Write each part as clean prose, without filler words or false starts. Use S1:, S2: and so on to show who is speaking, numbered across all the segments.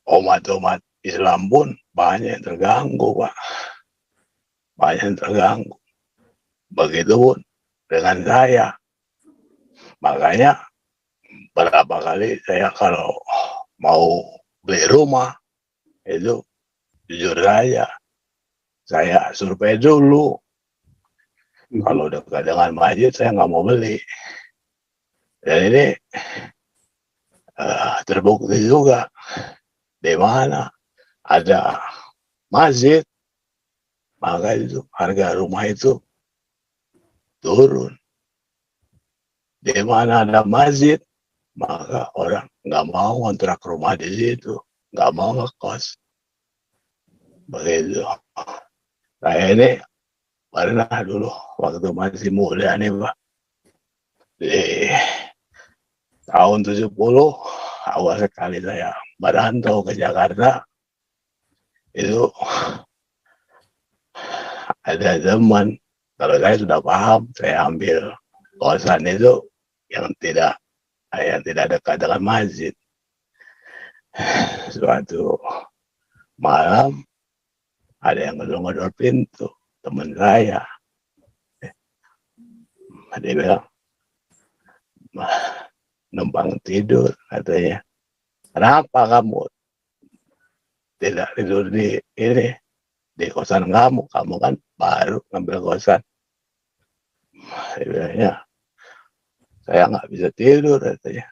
S1: umat-umat Islam pun banyak yang terganggu, Pak. Banyak yang terganggu. Begitupun dengan saya. Makanya berapa kali saya kalau mau beli rumah, itu jujur saya survei dulu. Kalau dekat dengan masjid, saya nggak mau beli. Dan ini terbukti juga. Di mana ada masjid, maka itu harga rumah itu turun. Di mana ada masjid, maka orang nggak mau kontrak rumah di situ, nggak mau ngekos. Begitu. Saya ini pernah dulu waktu masih muda nih, Pak. Di tahun 70, awal sekali saya merantau ke Jakarta, itu ada teman, kalau saya sudah paham, saya ambil kosan itu yang tidak dekat dengan masjid. Suatu malam ada yang ngedor-ngedor pintu, teman saya. Dia bilang, numpang tidur, katanya. Kenapa kamu tidak tidur di kosan kamu? Kamu kan baru ngambil kosan. Dia bilangnya, saya nggak bisa tidur, katanya.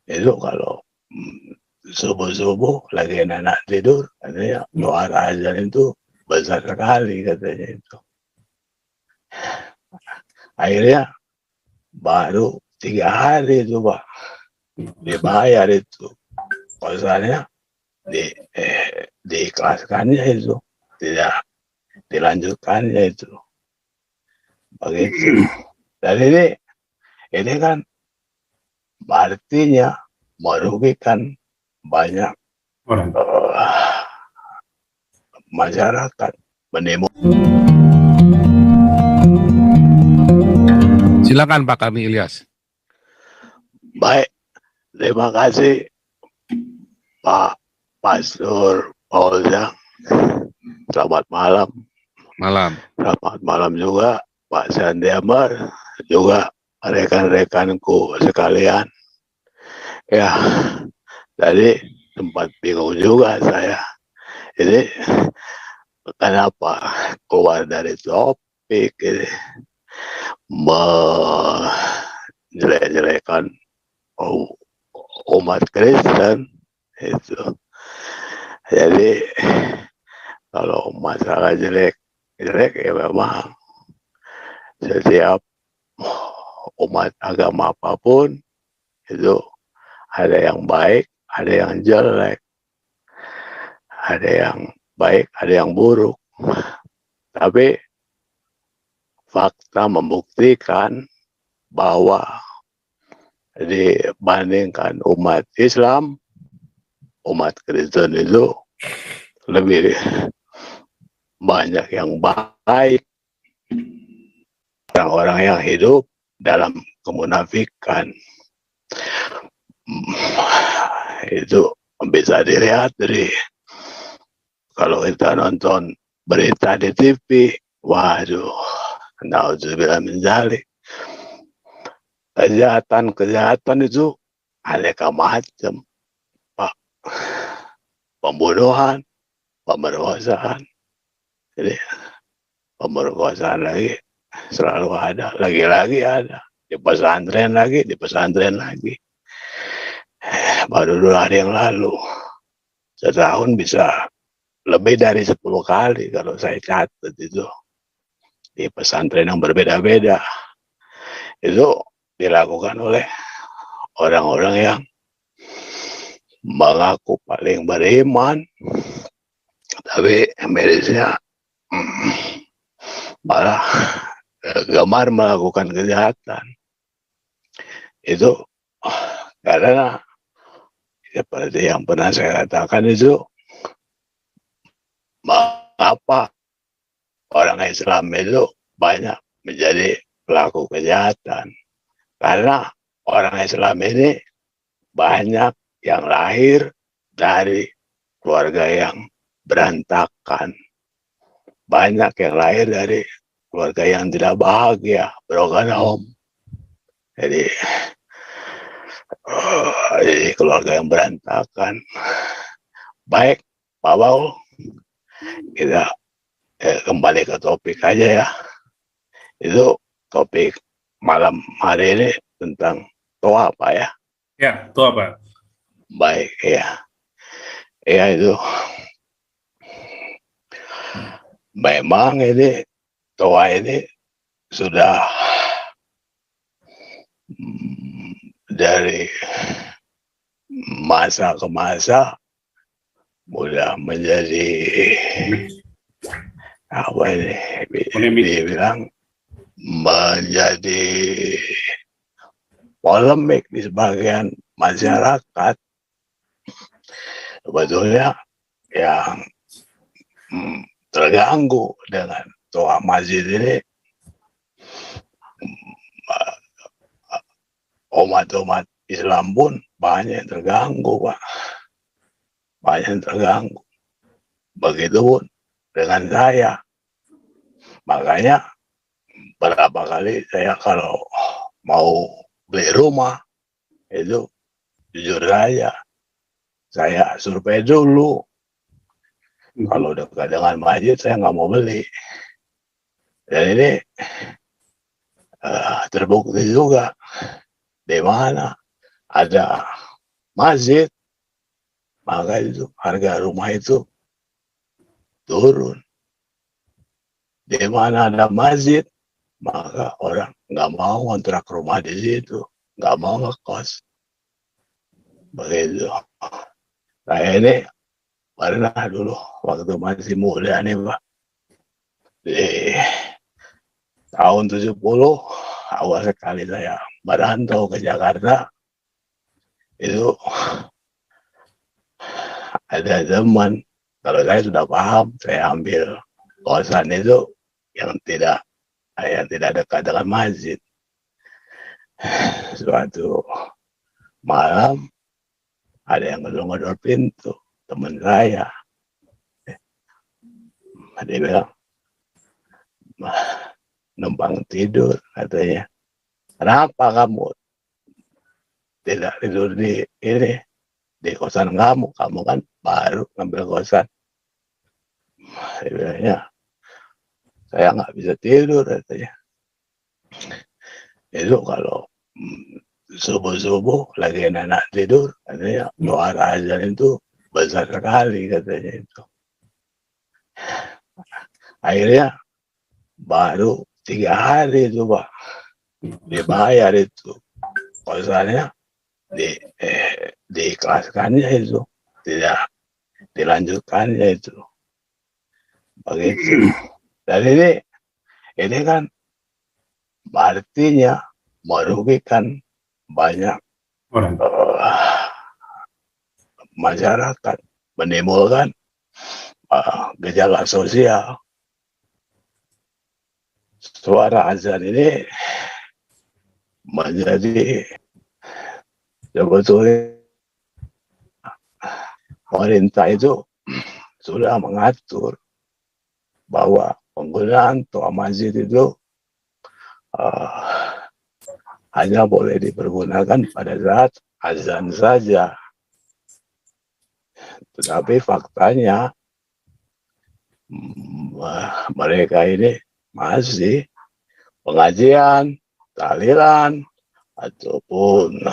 S1: Itu kalau subuh-subuh lagi enak tidur, katanya doa azan itu besar sekali, katanya itu. Akhirnya baru 3 hari itu, Pak, dibayar itu kosannya, diikhlaskannya itu, tidak dilanjutkannya itu. Begitu. Dan ini kan artinya merugikan banyak
S2: orang.
S1: Masyarakat.
S2: Silakan Pak Karni Ilyas.
S1: Baik, terima kasih Pak Pastor Paulza. Selamat malam. Selamat malam juga Pak Sandi Amar, juga rekan-rekanku sekalian. Ya, tadi sempat bingung juga saya. Ini kenapa keluar dari topik ini, menjelek-jelekan umat Kristen itu. Jadi kalau masalah jelek ya memang setiap umat agama apapun itu ada yang baik, ada yang jelek, ada yang baik, ada yang buruk. Tapi fakta membuktikan bahwa dibandingkan umat Islam, umat Kristen itu lebih banyak yang baik, orang-orang yang hidup dalam kemunafikan. Itu bisa dilihat dari kalau kita nonton berita di TV, waduh, naudzubillah min dzalik. Kejahatan itu aneka macam, Pak. Pembunuhan, pemerkosaan. Jadi pemerkosaan lagi selalu ada, lagi-lagi ada. Di pesantren lagi. Baru 2 hari yang lalu, setahun bisa lebih dari 10 kali kalau saya catat itu. Di pesantren yang berbeda-beda. Itu dilakukan oleh orang-orang yang mengaku paling beriman, tapi mirisnya malah gemar melakukan kejahatan. Itu karena seperti yang pernah saya katakan itu, mengapa orang Islam itu banyak menjadi pelaku kejahatan. Karena orang Islam ini banyak yang lahir dari keluarga yang berantakan. Banyak yang lahir dari keluarga yang tidak bahagia, broken home. Jadi, jadi keluarga yang berantakan. Baik, Pak Paul, kita kembali ke topik aja ya. Itu topik malam hari ini tentang toa Pak ya.
S2: Ya, itu apa?
S1: Baik ya. Ya itu memang ini toa ini sudah dari masa ke masa mudah menjadi apa ini dibilang menjadi polemik di sebagian masyarakat. Sebetulnya yang terganggu dengan toa masjid ini umat-umat Islam pun banyak yang terganggu Pak, banyak yang terganggu. Begitupun dengan saya. Makanya berapa kali saya kalau mau beli rumah itu jujur aja saya survei dulu. Kalau dekat dengan masjid saya nggak mau beli. Dan ini terbukti juga di mana ada masjid maka itu harga rumah itu turun. Di mana ada masjid maka orang nggak mau kontrak rumah di situ, nggak mau ngekos. Begitu. Saya ini pernah dulu waktu masih muda nih Pak, di tahun 70 awal sekali saya merantau ke Jakarta, itu ada teman, kalau saya sudah paham, saya ambil kosan itu yang tidak dekat dengan masjid. Suatu malam ada yang ngedor pintu, teman saya. Dia bilang, numpang tidur katanya. Kenapa kamu tidak tidur di ini, di kosan kamu? Kamu kan baru ngambil kosan. Dia bilangnya, saya nggak bisa tidur katanya. Itu kalau subuh-subuh lagi anak tidur, katanya suara azan itu besar sekali katanya itu. Akhirnya baru 3 hari itu Pak dibayar itu kosannya, diikhlaskannya itu, tidak dilanjutkannya itu. Begitu. Dan ini kan artinya merugikan banyak masyarakat, menimbulkan gejala sosial. Suara azan ini menjadi sebetulnya pemerintah itu sudah mengatur bahwa penggunaan toa masjid itu hanya boleh dipergunakan pada saat azan saja. Tetapi faktanya mereka ini masih pengajian, tahlilan, ataupun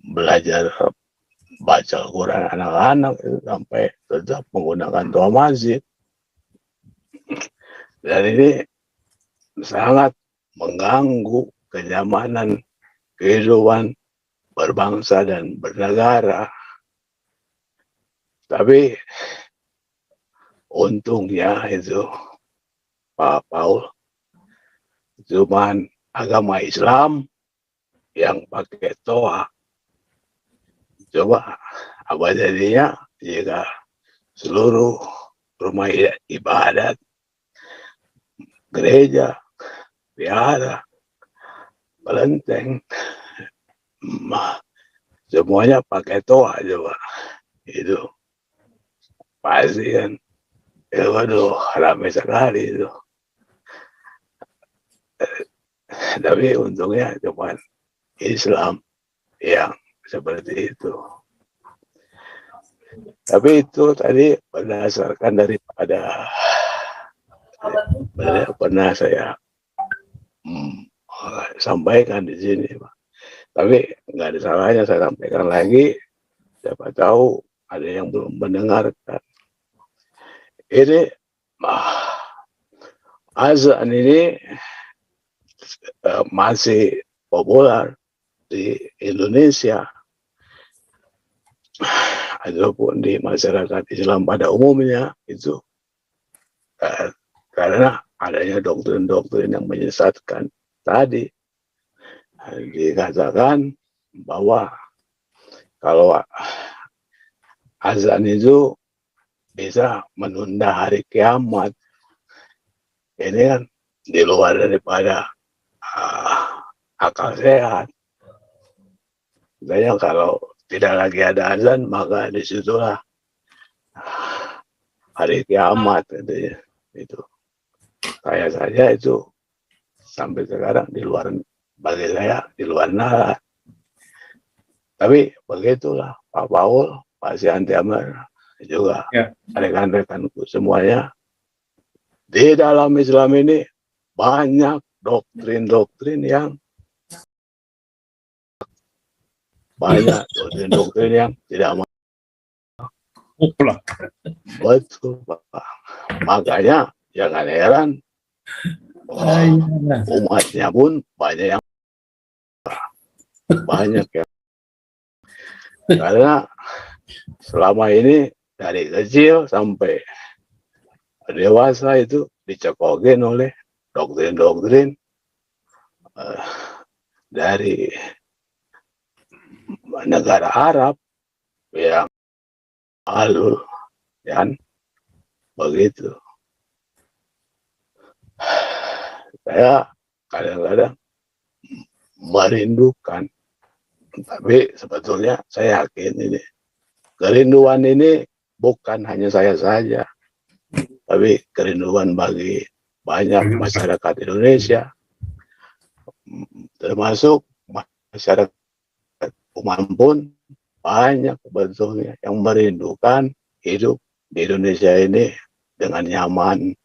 S1: belajar baca Al-Quran anak-anak itu sampai tetap menggunakan toa masjid. Dan ini sangat mengganggu kenyamanan kehidupan berbangsa dan bernegara. Tapi untungnya itu Pak Paul, cuman agama Islam yang pakai toa. Coba apa jadinya jika seluruh rumah ibadat, gereja, wihara, kelenteng, semuanya pakai toa coba. Itu pasti kan. Ya waduh, ramai sekali itu. Tapi untungnya cuma Islam yang seperti itu. Tapi itu tadi berdasarkan daripada pernah saya sampaikan di sini, Pak. Tapi nggak ada salahnya saya sampaikan lagi. Siapa tahu ada yang belum mendengarkan. Ini azan ini masih populer di Indonesia ataupun di masyarakat Islam pada umumnya itu karena adanya doktrin-doktrin yang menyesatkan tadi. Dikatakan bahwa kalau azan itu bisa menunda hari kiamat. Ini kan di luar daripada akal sehat. Misalnya kalau tidak lagi ada azan, maka disitulah hari kiamat. Itu kayak saja itu sampai sekarang di luar, bagi saya di luar nalar. Tapi begitulah Pak Paul, Pak Sianti Amar, juga rekan-rekanku semuanya. Di dalam Islam ini banyak doktrin-doktrin yang tidak betul, Pak. Makanya jangan heran umatnya pun banyak yang karena selama ini dari kecil sampai dewasa itu dicekokin oleh doktrin-doktrin dari negara Arab yang halul dan begitu. Saya kadang-kadang merindukan, tapi sebetulnya saya yakin ini kerinduan ini bukan hanya saya saja, tapi kerinduan bagi banyak masyarakat Indonesia, termasuk masyarakat umum pun banyak sebetulnya yang merindukan hidup di Indonesia ini dengan nyaman.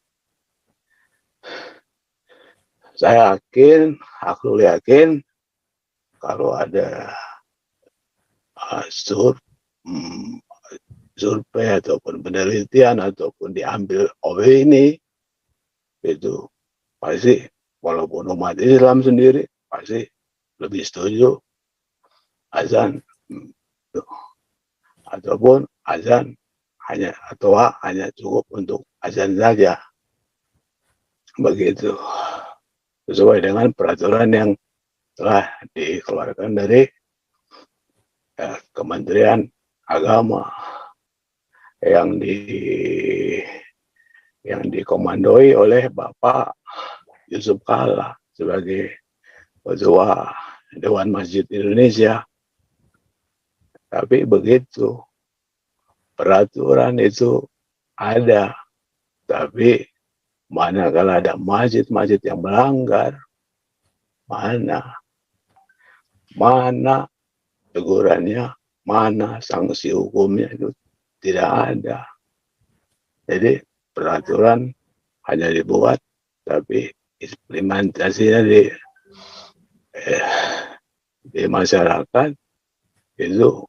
S1: Saya yakin, aku yakin kalau ada survei ataupun penelitian ataupun diambil opini itu pasti walaupun umat Islam sendiri pasti lebih setuju azan ataupun azan hanya cukup untuk azan saja, begitu sesuai dengan peraturan yang telah dikeluarkan dari Kementerian Agama yang dikomandoi oleh Bapak Yusuf Kalla sebagai Ketua Dewan Masjid Indonesia. Tapi begitu, peraturan itu ada, tapi manakala ada masjid-masjid yang melanggar, mana tegurannya, mana sanksi hukumnya, itu tidak ada. Jadi peraturan hanya dibuat, tapi implementasinya di masyarakat itu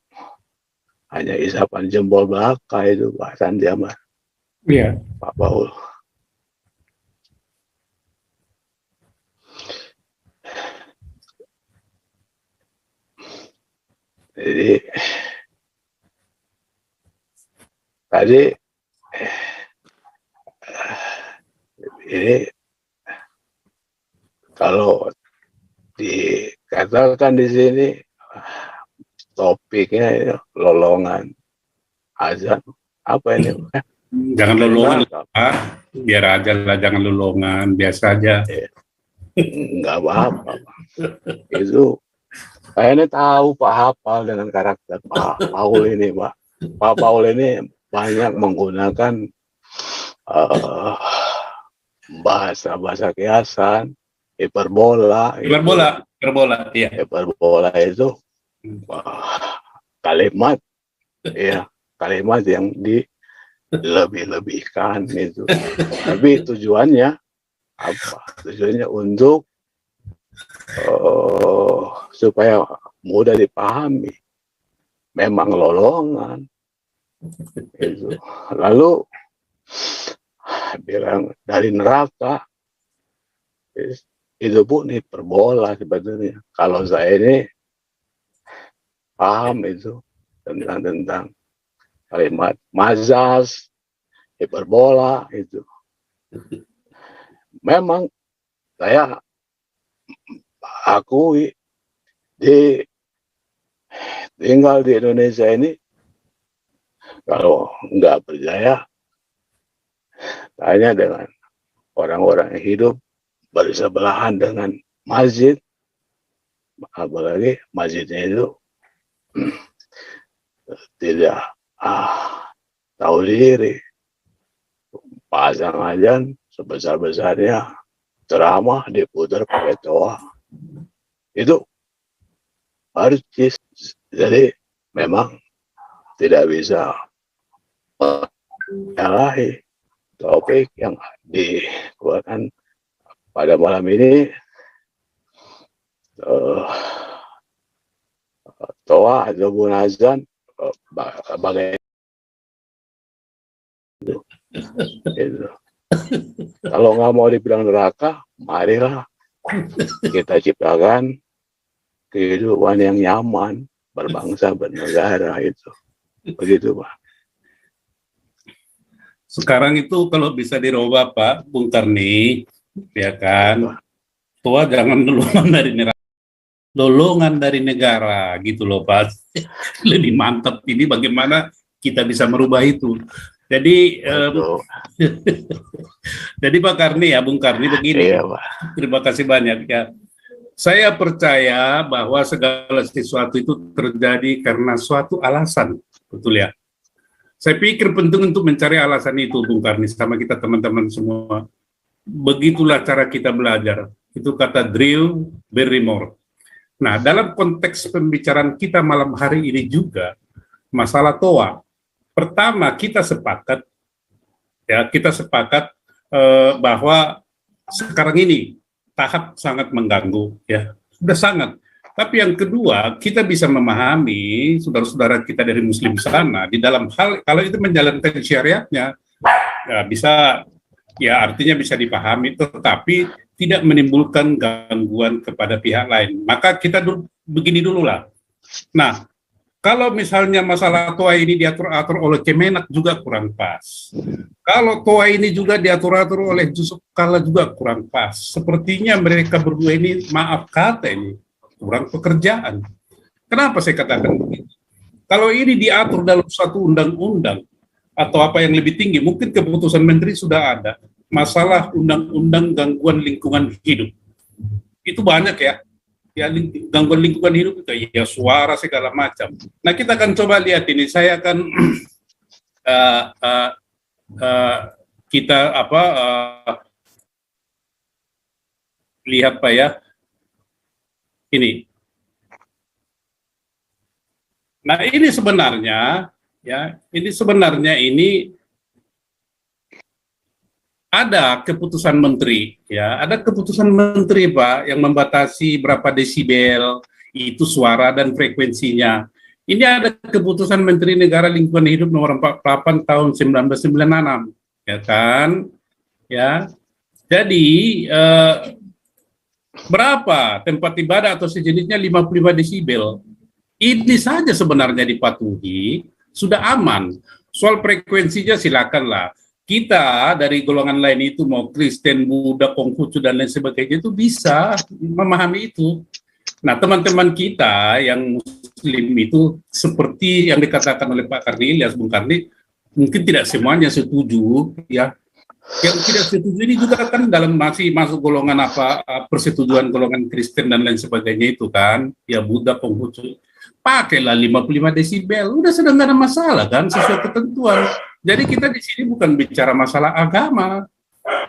S1: hanya isapan jempol belaka itu Pak Sandi Amar.
S2: Iya.
S1: Pak Paul. Jadi tadi ini kalau dikatakan di sini topiknya lolongan azan apa ini?
S2: Jangan lolongan lah, biar aja lah, jangan lolongan, biasa aja.
S1: Enggak apa-apa. Itu Saya ini tahu Pak hafal dengan karakter Pak Paul ini, Pak. Pak Paul ini banyak menggunakan eh, bahasa-bahasa kiasan, hiperbola,
S2: Hiperbola, hiperbola, iya.
S1: hiperbola itu kalimat, ya kalimat yang dilebih-lebihkan itu. Tapi tujuannya apa? Tujuannya untuk supaya mudah dipahami. Memang lolongan itu. Lalu bilang dari neraka itu pun hiperbola sebetulnya. Kalau saya ini paham itu tentang kalimat mazas, hiperbola itu. Memang saya akui tinggal di Indonesia ini, kalau nggak percaya tanya dengan orang-orang yang hidup bersebelahan dengan masjid, apalagi masjidnya itu tidak tahu diri, pasang ajan sebesar-besarnya, ceramah diputar pakai toa, itu harus jadi memang tidak bisa menyalahi topik yang dikeluarkan pada malam ini. Toa ataupun azan bagai itu. Kalau nggak mau dibilang neraka, marilah kita ciptakan kehidupan yang nyaman, berbangsa, bernegara itu. Begitu, Pak.
S2: Sekarang itu kalau bisa dirubah, Pak Bung Karni, ya kan, tua jangan lolongan dari negara gitu loh, Pak. Lebih mantap ini bagaimana kita bisa merubah itu. Jadi jadi Pak Karni ya, Bung Karni begini.
S1: Iya, Pak.
S2: Terima kasih banyak ya. Saya percaya bahwa segala sesuatu itu terjadi karena suatu alasan, betul ya. Saya pikir penting untuk mencari alasan itu, Bung Karni, sama kita teman-teman semua. Begitulah cara kita belajar. Itu kata Drew Barrymore. Nah, dalam konteks pembicaraan kita malam hari ini juga, masalah toa. Pertama, kita sepakat bahwa sekarang ini tahap sangat mengganggu, ya, sudah sangat. Tapi yang kedua, kita bisa memahami saudara-saudara kita dari Muslim sana di dalam hal kalau itu menjalankan syariatnya, ya bisa, ya artinya bisa dipahami, tetapi tidak menimbulkan gangguan kepada pihak lain. Maka kita begini dulu lah. Nah, kalau misalnya masalah toa ini diatur-atur oleh Kemenak juga kurang pas. Kalau toa ini juga diatur-atur oleh Yusuf Kala juga kurang pas. Sepertinya mereka berdua ini, maaf kata ini, kurang pekerjaan. Kenapa saya katakan begitu? Kalau ini diatur dalam suatu undang-undang atau apa yang lebih tinggi, mungkin keputusan menteri sudah ada. Masalah undang-undang gangguan lingkungan hidup. Itu banyak ya. Ya, gangguan lingkungan hidup itu ya, suara segala macam. Nah, kita akan coba lihat ini. Saya akan lihat Pak ya. Ini. Nah, ini sebenarnya ya, ini ada keputusan menteri, ya, ada keputusan menteri Pak yang membatasi berapa desibel itu suara dan frekuensinya. Ini ada keputusan Menteri Negara Lingkungan Hidup nomor 48 tahun 1996, ya kan? Ya, jadi berapa tempat ibadah atau sejenisnya 55 desibel. Ini saja sebenarnya dipatuhi, sudah aman. Soal frekuensinya silakanlah. Kita dari golongan lain itu mau Kristen, Buddha, Konghucu dan lain sebagainya itu bisa memahami itu. Nah, teman-teman kita yang Muslim itu seperti yang dikatakan oleh Pak Karni Ilyas, Bung Karni, mungkin tidak semuanya setuju ya. Yang tidak setuju ini juga kan masih masuk golongan persetujuan golongan Kristen dan lain sebagainya itu kan, ya Buddha, Konghucu, pakailah 55 desibel, udah sedang nggak ada masalah kan sesuai ketentuan. Jadi kita di sini bukan bicara masalah agama,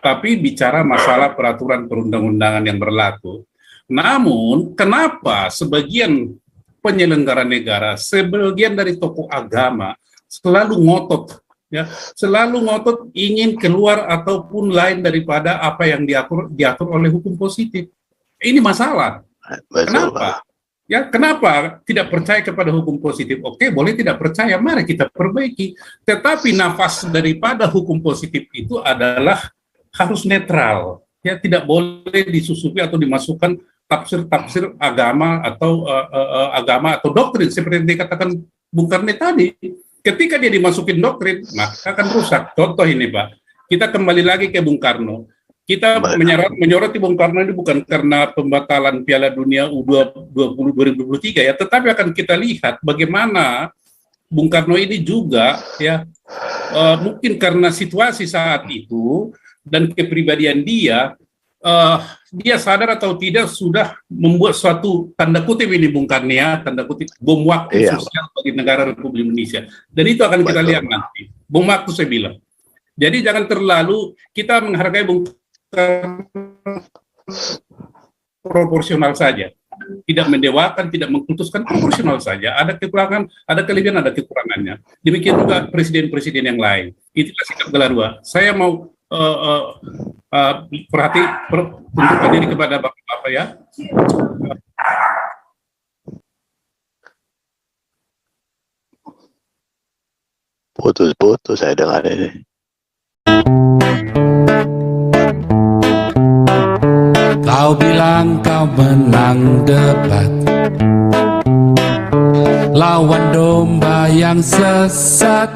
S2: tapi bicara masalah peraturan perundang-undangan yang berlaku. Namun, kenapa sebagian penyelenggara negara, sebagian dari tokoh agama selalu ngotot, ya, selalu ngotot ingin keluar ataupun lain daripada apa yang diatur oleh hukum positif. Ini masalah.
S1: Betul,
S2: Kenapa?
S1: Pak.
S2: Ya, kenapa tidak percaya kepada hukum positif? Oke, boleh tidak percaya, mari kita perbaiki. Tetapi nafas daripada hukum positif itu adalah harus netral. Ya, tidak boleh disusupi atau dimasukkan tafsir-tafsir agama atau doktrin seperti yang dikatakan Bung Karno tadi. Ketika dia dimasukin doktrin, maka akan rusak. Contoh ini, Pak. Kita kembali lagi ke Bung Karno. Kita menyoroti Bung Karno ini bukan karena pembatalan Piala Dunia U20 2023 ya, tetapi akan kita lihat bagaimana Bung Karno ini juga ya mungkin karena situasi saat itu dan kepribadian dia sadar atau tidak sudah membuat suatu tanda kutip ini Bung Karno ya, tanda kutip bom waktu sosial bagi negara Republik Indonesia. Dan itu akan kita lihat nanti. Bom waktu saya bilang. Jadi jangan terlalu kita menghargai Bung proporsional saja, tidak mendewakan, tidak mengkultuskan, proporsional saja. Ada kekurangan, ada kelebihan, ada kekurangannya. Demikian juga presiden-presiden yang lain. Itulah sikap Gelarua. Saya mau tunjukkan diri kepada bapak-bapak ya.
S1: Putus-putus saya dengar ini.
S3: Kau bilang kau menang debat, lawan domba yang sesat.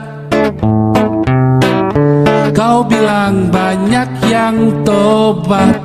S3: Kau bilang banyak yang tobat.